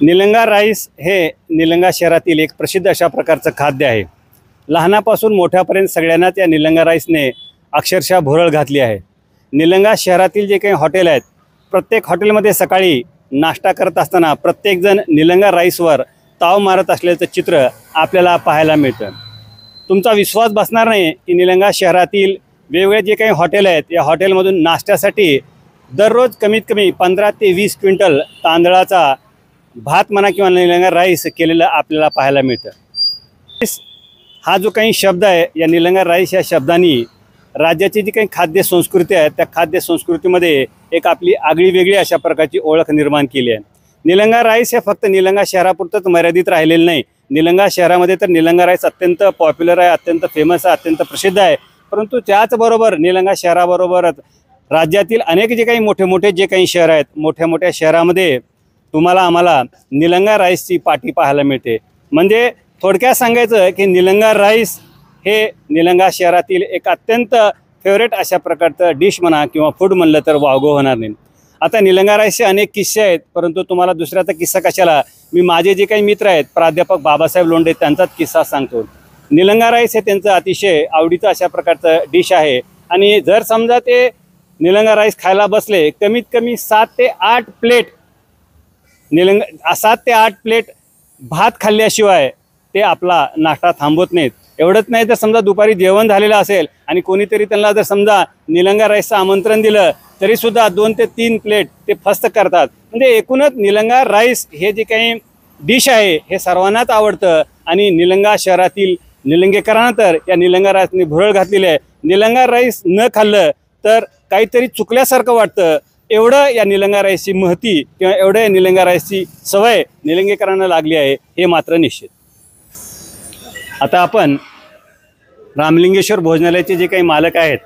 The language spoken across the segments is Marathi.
निलंगा राईस हे निलंगा शहरातील एक प्रसिद्ध अशा प्रकारचं खाद्य आहे। लहानापासून मोठ्यापर्यंत सगळ्यांनाच या निलंगा राईसने अक्षरशः भुरळ घातली आहे। निलंगा शहरातील जे काही हॉटेल आहेत, प्रत्येक हॉटेलमध्ये सकाळी नाश्ता करत असताना प्रत्येकजण निलंगा राईसवर ताव मारत असल्याचं चित्र आपल्याला पाहायला मिळतं। तुमचा विश्वास बसणार नाही की निलंगा शहरातील वेगवेगळे जे काही हॉटेल आहेत, या हॉटेलमधून नाश्त्यासाठी दररोज कमीत कमी 15 ते 20 क्विंटल तांदळाचा भात म्हणा किंवा निलंगा राईस केलेलं आपल्याला पाहायला मिळतं। हा जो काही शब्द आहे, या निलंगा राईस या शब्दांनी राज्याची जी काही खाद्य संस्कृती आहे, त्या खाद्य संस्कृतीमध्ये एक आपली आगळी वेगळी अशा प्रकारची ओळख निर्माण केली आहे। निलंगा राईस हे फक्त निलंगा शहरापुरतंच मर्यादित राहिलेलं नाही। निलंगा शहरामध्ये तर निलंगा राईस अत्यंत पॉप्युलर आहे, अत्यंत फेमस आहे, अत्यंत प्रसिद्ध आहे। परंतु त्याचबरोबर निलंगा शहराबरोबरच राज्यातील अनेक जे काही मोठे मोठे जे काही शहर आहेत, मोठ्या मोठ्या शहरामध्ये तुम्हाला आम्हाला निलंगा राईसची पाटी पाहायला मिळते। म्हणजे थोडक्यात सांगायचं की निलंगा राईस हे निलंगा शहरातील एक अत्यंत फेवरेट अशा प्रकारचं डिश म्हणा किंवा फूड म्हणलं तर वावगं होणार नाही। आता निलंगा राईसचे अनेक किस्से आहेत, परंतु तुम्हाला दुसऱ्याचा किस्सा कशाला, मी माझे जे काही मित्र आहेत प्राध्यापक बाबासाहेब लोंढे त्यांचाच किस्सा सांगतो। निलंगा राईस हे त्यांचं अतिशय आवडीचं अशा प्रकारचं डिश आहे आणि जर समजा ते निलंगा राईस खायला बसले, कमीत कमी 7 ते 8 प्लेट भात खाल्ल्याशिवाय ते आपला नाश्ता थांबवत नाहीत। एवढंच नाही तर समजा दुपारी जेवण झालेलं असेल आणि कोणीतरी त्यांना जर समजा निलंगा राईसचं आमंत्रण दिलं तरीसुद्धा 2 ते 3 प्लेट ते फस्त करतात। म्हणजे एकूणच निलंगा राईस हे जे काही डिश आहे हे सर्वांनाच आवडतं आणि निलंगा शहरातील निलंगेकरांना तर या निलंगा राईसने भुरळ घातलेली आहे। निलंगा राईस न खाल्लं तर काहीतरी चुकल्यासारखं वाटतं, एवढं या निलंगा राईसची महती किंवा एवढं या निलंगा राईसची सवय निलंगेकरांना लागली आहे, हे मात्र निश्चित। आता आपण रामलिंगेश्वर भोजनालयाचे जे काही मालक आहेत,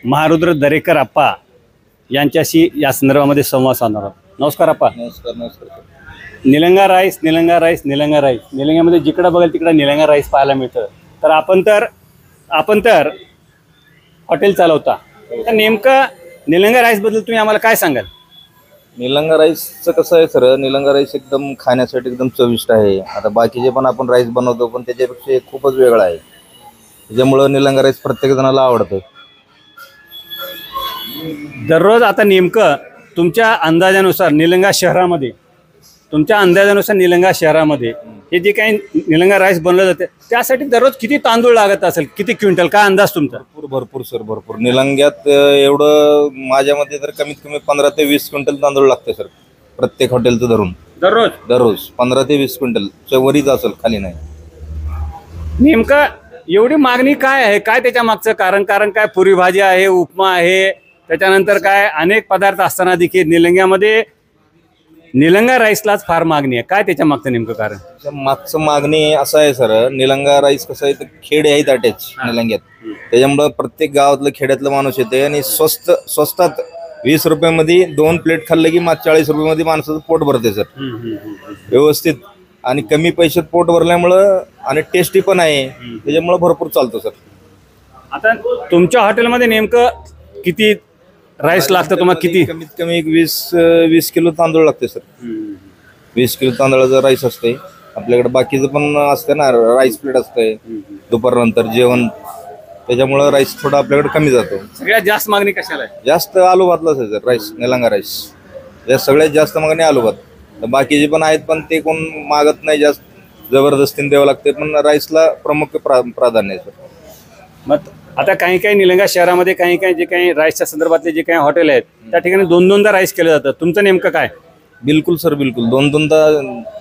महारुद्र दरेकर आप्पा यांच्याशी या संदर्भामध्ये संवाद साधणार आहोत। नमस्कार आप्पा। नमस्कार। नमस्कार। Nilanga rice Nilanga rice Nilanga rice, निलंग्यामध्ये जिकडं बघेल तिकडं निलंगा राईस पाहायला मिळतं। तर आपण तर हॉटेल चालवता, तर नेमकं निलंगा राईसबद्दल तुम्ही आम्हाला काय सांगाल? निलंगा राईसचं कसं आहे सर, निलंगा राईस एकदम खाण्यासाठी एकदम चविष्ट आहे। आता बाकीचे पण आपण राईस बनवतो, पण त्याच्यापेक्षा खूपच वेगळा आहे, त्याच्यामुळं निलंगा राईस प्रत्येक जणाला आवडतं। दररोज आता नेमकं तुमच्या अंदाजानुसार निलंगा शहरामध्ये हे जे काही निलंगा राईस बनलं जाते त्यासाठी दररोज किती तांदूळ लागत असेल, किती क्विंटल, काय अंदाज तुमचा? भरपूर सर, भरपूर। निलंग्यात एवढं माझ्यामध्ये तर कमीत कमी 15 ते 20 क्विंटल तांदूळ लागते सर, प्रत्येक हॉटेलचं धरून दररोज 15 ते 20 क्विंटल वरीच असेल, खाली नाही। नेमकं एवढी मागणी काय आहे, काय त्याच्या मागचं कारण काय? पुरी भाजी आहे, उपमा आहे, त्याच्यानंतर काय अनेक पदार्थ असताना देखील निलंग्यामध्ये निलंगा राईसलाच फार मागणी आहे, काय त्याच्या मागचं नेमकं कारण? मागचं मागणी असं आहे सर, निलंगा राईस कसं आहे तर खेडे आहेत अटॅच निलंग्यात, त्याच्यामुळं प्रत्येक गावातलं खेड्यातलं माणूस येते आणि स्वस्तात 20 रुपयामध्ये 2 प्लेट खाल्लं की 40 रुपयामध्ये माणसाचं पोट भरते सर, व्यवस्थित आणि कमी पैशात पोट भरल्यामुळं आणि टेस्टी पण आहे, त्याच्यामुळं भरपूर चालतं सर। आता तुमच्या हॉटेलमध्ये नेमकं किती राईस लागतं तुम्हाला? किती? कमीत कमी एक 20 किलो तांदूळ लागते सर, 20 किलो तांदळाचं राईस असते आपल्याकडे। बाकीचं पण असतं ना, राईस प्लेट असतंय दुपारनंतर जेवण, त्याच्यामुळं राईस थोडा आपल्याकडे कमी जातो। सगळ्यात जास्त मागणी कशाला आहे? जास्त आलू भातलाच आहे सर, राईस निलंगा राईस सगळ्यात जास्त मागणी आलू भात। बाकीचे पण आहेत पण ते कोण मागत नाही जास्त, जबरदस्तीने द्यावं लागते, पण राईसला प्रमुख प्राधान्य आहे सर। मग आता काही निलंगा शहरामध्ये काही जे काही राईसच्या संदर्भातले जे काही हॉटेल आहेत त्या ठिकाणी 2-2दा राईस केलं जातं, तुमचं नेमकं काय? बिलकुल सर, बिलकुल 2-2दा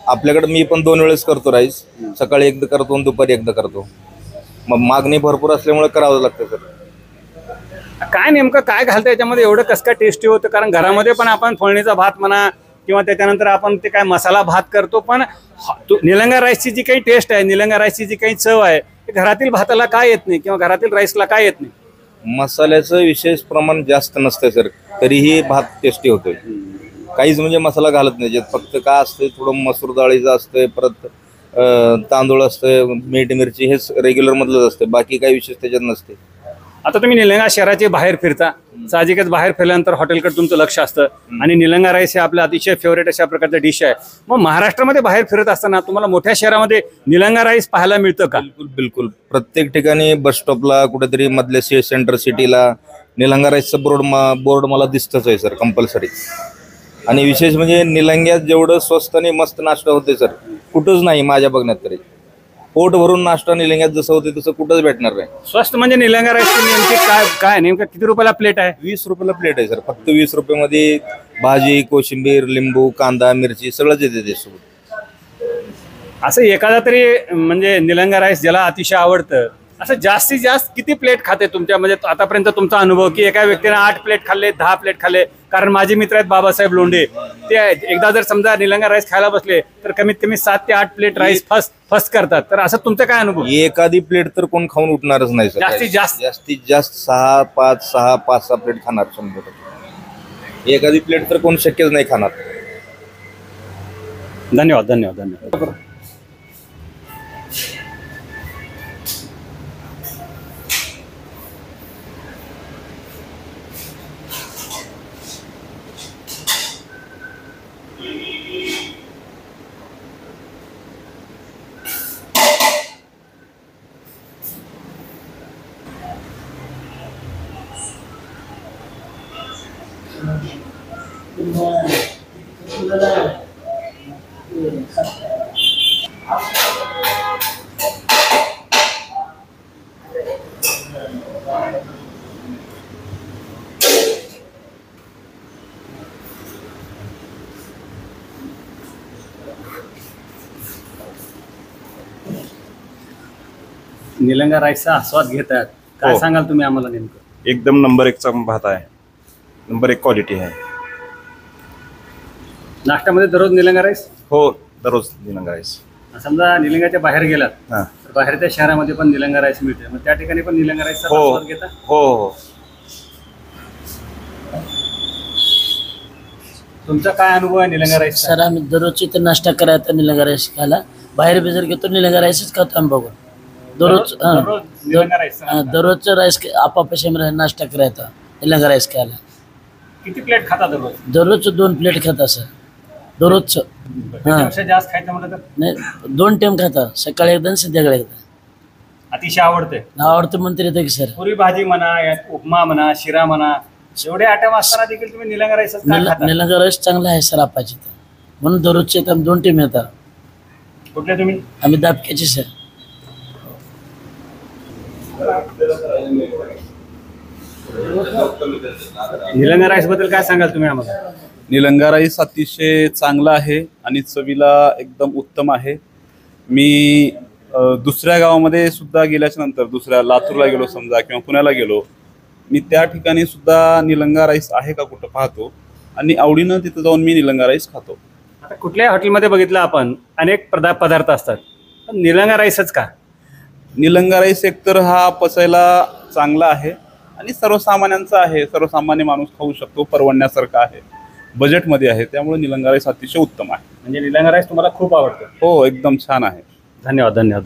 आपल्याकडे मी पण 2 वेळेस करतो राईस, सकाळी एकदा करतो आणि दुपारी एकदा करतो। मग मागणी भरपूर असल्यामुळे करावं लागतं सर। काय नेमकं काय घालतं याच्यामध्ये एवढं कसं काय टेस्टी होतं? कारण घरामध्ये पण आपण फोडणीचा भात म्हणा किंवा त्याच्यानंतर आपण ते काय मसाला भात करतो, पण निलंगा राईसची जी काही टेस्ट आहे, निलंगा राईसची जी काही चव आहे, घरातील भाताला काय येत नाही किंवा घरातील राईसला काय येत नाही? मसाल्याचं विशेष प्रमाण जास्त नसतं सर, तरीही भात टेस्टी होतोय। काहीच म्हणजे मसाला घालत नाही, फक्त काय असते थोडं मसूर डाळीचं असतंय, परत तांदूळ असतं, मीठ मिरची हेच रेग्युलर मधलंच असतं, बाकी काही विशेष त्याच्यात नसते। आता तुम्ही निलंगा शहराच्या बाहेर फिरता, साहजिकच बाहेर फिरल्यानंतर हॉटेलकडे तुमचं लक्ष असतं आणि निलंगा राईस हे आपलं अतिशय फेवरेट अशा प्रकारचं डिश आहे. मग महाराष्ट्रामध्ये बाहेर फिरत असताना तुम्हाला मोठ्या शहरामध्ये निलंगा राईस पाहायला मिळतं का? बिलकुल बिलकुल. प्रत्येक ठिकाणी बस स्टॉपला कुठेतरी मधल्या सेंटर सिटीला निलंगा राईसचं बोर्ड मला दिसतच आहे सर, कंपल्सरी. आणि विशेष म्हणजे निलंग्यात जेवढं स्वस्त आणि मस्त नाश्ता होते सर, कुठंच नाही माझ्या बघण्यात तरी. पोट भरून नाश्ता निलंग्यात जसं होते तसं कुठंच भेटणार नाही. स्वस्त म्हणजे निलंगा राईस नेमकी काय काय नेमकं किती रुपयाला प्लेट आहे? 20 रुपयाला प्लेट आहे सर, फक्त 20 रुपयामध्ये भाजी, कोशिंबीर, लिंबू, कांदा, मिरची सगळंच येते त्याच्यासोबत. असं एखादा तरी म्हणजे निलंगा राईस ज्याला अतिशय आवडतं असं जास्तीत जास्त किती प्लेट खाते तुमच्या म्हणजे आतापर्यंत तुमचा अनुभव की एका व्यक्तीने 8 प्लेट खाल्ले, 10 प्लेट खाल्ले? कारण माझे मित्र आहेत बाबासाहेब लोंढे, ते एकदा जर समजा निलंगा राईस खायला बसले तर कमीत कमी 7 ते 8 प्लेट राईस फर्स्ट करतात. तर असं तुमचं काय अनुभव? एखादी प्लेट तर कोण खाऊन उठणारच नाही सर. जास्तीत जास्त 6 प्लेट खाणार 100%. एखादी प्लेट तर कोण शक्यच नाही खाणार. धन्यवाद. निलंगा राईसचा आस्वाद घेतात, काय हो. सांगाल तुम्ही आम्हाला नेमकं? एकदम नंबर 1चा भात आहे, नंबर 1 क्वालिटी आहे. नाश्त्यामध्ये दररोज निलंगा राईस? हो, दररोज निलंगा राईस. समजा निलंग्याच्या बाहेर गेलात हां. तर बाहेरच्या शहरामध्ये पण निलंगा राईस मिळते, मग त्या ठिकाणी पण निलंगा राईसचा हो आस्वाद घेता? हो. तुमचा काय अनुभव आहे निलंगा राईस? सर आम्ही दररोज इथं नाश्ता करायचा निलंगा राईस खायला. बाहेर बिजर घेतो निलंगा राईसच खातो आम्ही बघून. दररोज निलंगा राईस दररोजचं राईस आपापल्या नाश्ता करायचा निलंगा राईस खायला. किती प्लेट खाता दररोज? दररोजचं 2 प्लेट खाता सर, दररोजचं. त्यापेक्षा जास्त खायचं म्हटलं तर नाही 2 टाइम खाता, सकाळी एकदा आणि संध्याकाळी एकदा. अतिशय आवडते. आवडतं म्हणते येतं की सर. पुरी भाजी म्हणा, उपमा म्हणा, शिरा म्हणा, एवढे आयटम असताना देखील तुम्ही निलंगा राईसच का खाता? निलंगा राईस चांगला आहे सर आपाची, म्हणून दररोजचे येतात 2 टाइम येतात. कुठले तुम्ही? आम्ही दाबक्याचे सर. निलंगा राईस बद्दल काय सांगाल तुम्ही आम्हाला? निलंगा राईस अतिशय चांगला आहे आणि चवीला एकदम उत्तम आहे. मी दुसऱ्या गावामध्ये सुद्धा गेल्याच्या नंतर, दुसऱ्या लातूरला गेलो समजा किंवा पुण्याला गेलो, मी त्या ठिकाणी सुद्धा निलंगा राईस आहे का कुठं पाहतो आणि आवडीनं तिथं जाऊन मी निलंगा राईस खातो. आता कुठल्याही हॉटेलमध्ये बघितलं आपण अनेक पदार्थ असतात, पण निलंगा राईसच का? निलंगा राईस एकतर हा पचायला चांगला आहे आणि सर्वसामान्यांचा आहे, सर्वसामान्य माणूस खाऊ शकतो, परवडण्यासारखा आहे, बजेटमध्ये आहे, त्यामुळे निलंगा राईस अतिशय उत्तम आहे. म्हणजे निलंगा राईस तुम्हाला खूप आवडतं? हो, एकदम छान आहे. धन्यवाद.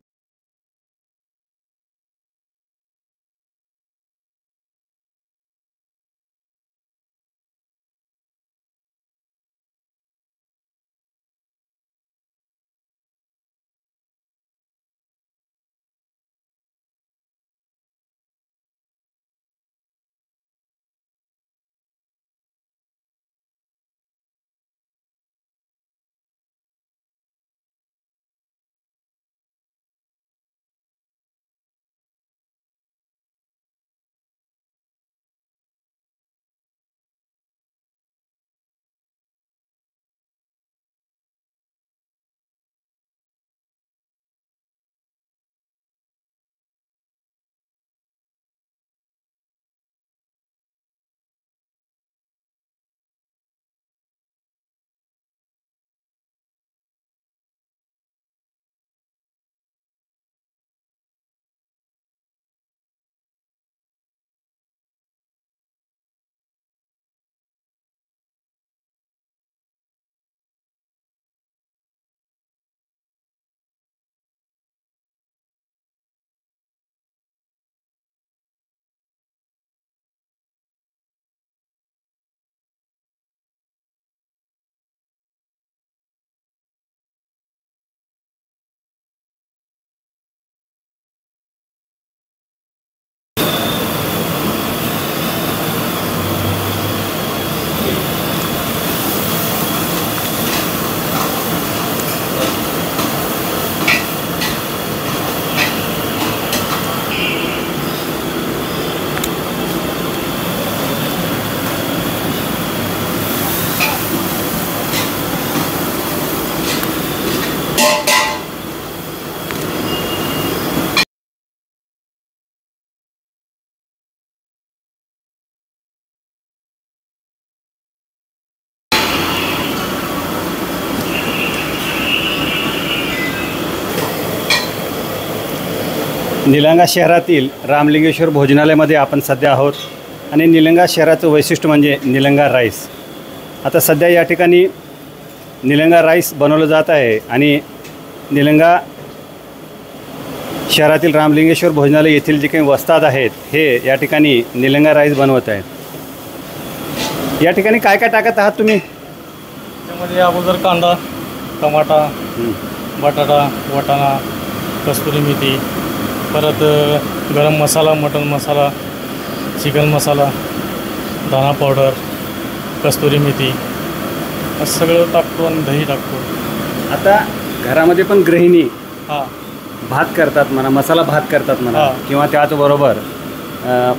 निलंगा शहरातील रामलिंगेश्वर भोजनालयामध्ये आपण सध्या आहोत आणि निलंगा शहराचं वैशिष्ट्य म्हणजे निलंगा राईस. आता सध्या या ठिकाणी निलंगा राईस बनवलं जात आहे आणि निलंगा शहरातील रामलिंगेश्वर भोजनालय येथील जे काही वस्ताद आहेत हे या ठिकाणी निलंगा राईस बनवत आहेत. या ठिकाणी काय काय टाकत आहात तुम्ही? त्यामध्ये अगोदर कांदा, टमाटा, बटाटा, वाटाणा, कस्तुरी मेथी, परत गरम मसाला, मटन मसाला, चिकन मसाला, धना पावडर, कस्तुरी मेथी असं सगळं टाकतो आणि दही टाकतो. आता घरामध्ये पण गृहिणी हां भात करतात म्हणा, मसाला भात करतात म्हणा, हां. किंवा त्याचबरोबर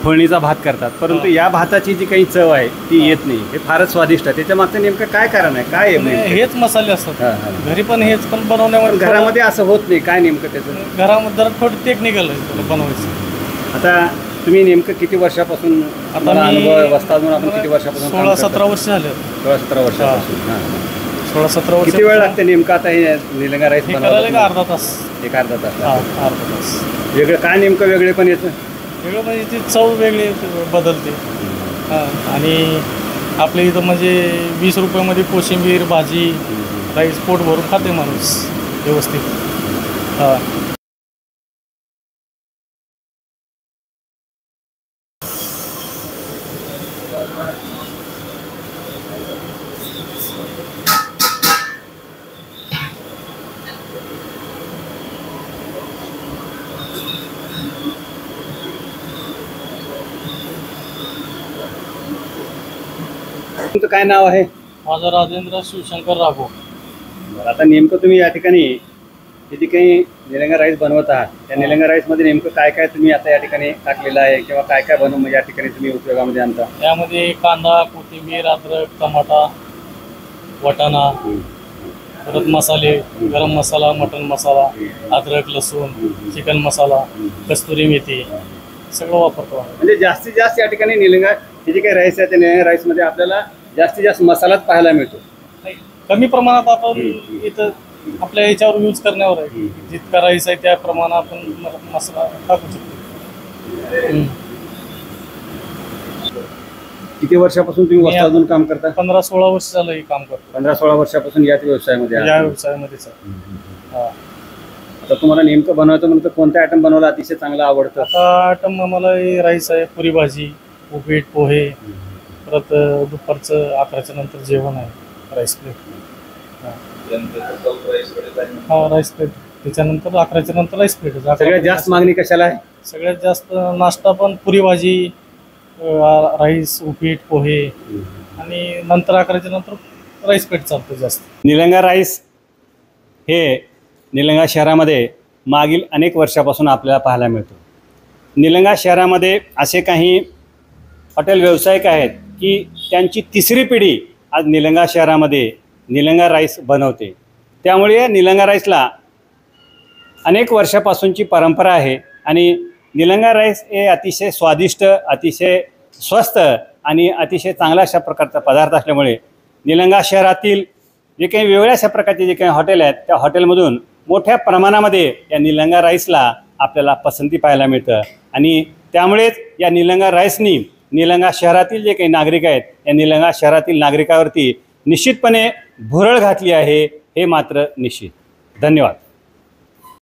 फोडणीचा भात करतात, परंतु या भाताची जी काही चव आहे ती येत नाही. हे फारच स्वादिष्ट आहे. त्याच्या मागचं नेमकं काय कारण आहे? काय आहे नेमकं? हेच मसाले असतात. हां, हां. घरी पण हेच पण पण बनवण्यामध्ये घरामध्ये असं होत नाही. काय नेमकं त्याचं? घरामध्ये जरा थोडी टेक्निकल आहे त्याला बनवायचं. आता तुम्ही नेमकं किती वर्षापासून आता मी अनुभव आहे? वस्ताद म्हणून आपण किती वर्षापासून काम 16-17 करता? वर्ष झाले. 16-17 वर्षापासून. हां. 16-17 वर्ष. किती वेळ लागते नेमकं आता हे निलंगा राईस हे करायला का बनवायला? अर्धा तास. एक अर्धा तास हां लागतो. अर्धा तास. वेगळं काय नेमकं वेगळे पण येतं? वेगळं म्हणजे ती चव वेगळी बदलते. हां आणि आपल्या इथं म्हणजे 20 रुपयामध्ये कोशिंबीर, भाजी, राईस पोट भरून खाते माणूस व्यवस्थित. हां तुमचं काय नाव आहे? माझा राजेंद्र शिवशंकर राघो. आता नेमकं तुम्ही या ठिकाणी हे जे काही निलंगा राईस बनवत आहात त्या निलंगा राईसमध्ये नेमकं काय काय तुम्ही आता या ठिकाणी टाकलेलं आहे किंवा काय काय बनवून या ठिकाणी तुम्ही उपयोगामध्ये आणता? यामध्ये कांदा, कोथिंबीर, अद्रक, टमाटा, वाटाणा, परत मसाले, गरम मसाला, मटन मसाला, अद्रक, लसूण, चिकन मसाला, कस्तुरी मेथी सगळं वापरतो. म्हणजे जास्तीत जास्त या ठिकाणी निलंगा हे जे काही राईस आहे त्या निलंगा राईसमध्ये आपल्याला जास्तीत जास्त मसालाच पाहायला मिळतो. कमी प्रमाणात आपण इथं आपल्या याच्यावर यूज करण्यावर आहे. जितका राईस आहे त्या प्रमाणात आपण मसाला टाकू शकतो. किती वर्षापासून तुम्ही वस्ताद म्हणून काम करता? 15-16 वर्ष झालं हे काम करतो. 15-16 वर्षापासून याच व्यवसायामध्ये या आहात. व्यवसायामध्येच आहे. हा. आता तुम्हाला नेमकं बनवायचं म्हणतं कोणतं आयटम बनवायला अतिशय चांगलं आवडतं? आता आयटम आम्हाला हे राईस आहे, पुरी भाजी, उपीट, पोहे, परत दुपारचं 11च्या नंतर जेवण आहे, राईस प्लेट. हा राईस प्लेट. त्याच्यानंतर 11च्या नंतर राईस प्लेट. सगळ्यात जास्त मागणी कशाला आहे? सगळ्यात जास्त नाश्ता पण पुरी भाजी, राईस, उपीट, पोहे आणि नंतर 11च्या नंतर राईस प्लेट चालतं जास्त. निलंगा राईस हे निलंगा शहरामध्ये मागील अनेक वर्षापासून आपल्याला पाहायला मिळतो. निलंगा शहरामध्ये असे काही हॉटेल व्यावसायिक आहेत की त्यांची तिसरी पिढी आज निलंगा शहरामध्ये निलंगा राईस बनवते. त्यामुळे या निलंगा राईसला अनेक वर्षापासूनची परंपरा आहे आणि निलंगा राईस हे अतिशय स्वादिष्ट, अतिशय स्वस्त आणि अतिशय चांगला अशा प्रकारचा पदार्थ असल्यामुळे निलंगा शहरातील जे काही वेगळ्या अशा प्रकारचे जे काही हॉटेल आहेत त्या हॉटेलमधून मोठ्या प्रमाणामध्ये या निलंगा राईसला आपल्याला पसंती पाहायला मिळतं आणि त्यामुळेच या निलंगा राईसनी निलंगा शहरातील जे काही नागरिक आहेत या निलंगा शहरातील नागरिकावरती निश्चितपणे भुरळ घातली आहे, हे मात्र निश्चित. धन्यवाद.